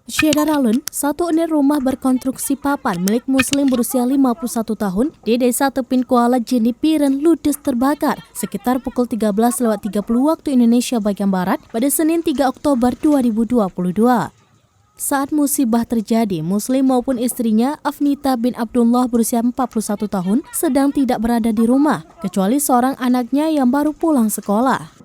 Syedaralun, satu unit rumah berkonstruksi papan milik Muslim berusia 51 tahun di Desa Tepin Kuala Jeni Piren ludes terbakar sekitar pukul 13.30 waktu Indonesia bagian Barat pada Senin 3 Oktober 2022. Saat musibah terjadi, Muslim maupun istrinya Afnita bin Abdullah berusia 41 tahun sedang tidak berada di rumah, kecuali seorang anaknya yang baru pulang sekolah.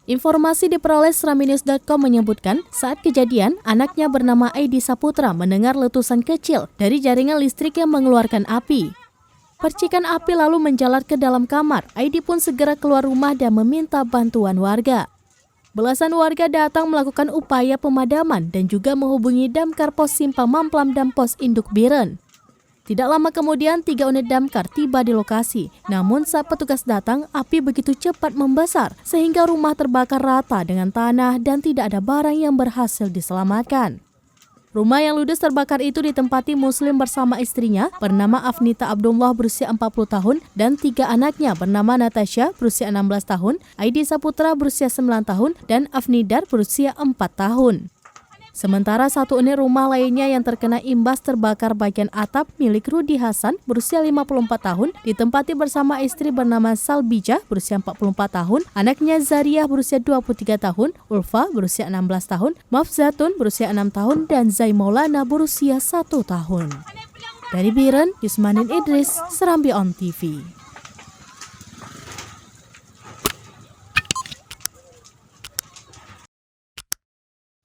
Informasi diperoleh seraminews.com menyebutkan saat kejadian, anaknya bernama Aidi Saputra mendengar letusan kecil dari jaringan listrik yang mengeluarkan api. Percikan api lalu menjalar ke dalam kamar. Aidi pun segera keluar rumah dan meminta bantuan warga. Belasan warga datang melakukan upaya pemadaman dan juga menghubungi Damkar Pos Simpang Mamplam dan Pos Induk Biren. Tidak lama kemudian 3 unit damkar tiba di lokasi. Namun saat petugas datang, api begitu cepat membesar sehingga rumah terbakar rata dengan tanah dan tidak ada barang yang berhasil diselamatkan. Rumah yang ludes terbakar itu ditempati Muslim bersama istrinya bernama Afnita Abdullah berusia 40 tahun dan 3 anaknya bernama Natasha berusia 16 tahun, Aidi Saputra berusia 9 tahun, dan Afnidar berusia 4 tahun. Sementara satu unit rumah lainnya yang terkena imbas terbakar bagian atap milik Rudi Hasan berusia 54 tahun ditempati bersama istri bernama Salbijah berusia 44 tahun, anaknya Zariah berusia 23 tahun, Ulfa berusia 16 tahun, Mafzatun berusia 6 tahun, dan Zai Maulana berusia 1 tahun. Dari Biren, Yusmanin Idris, Serambi On TV.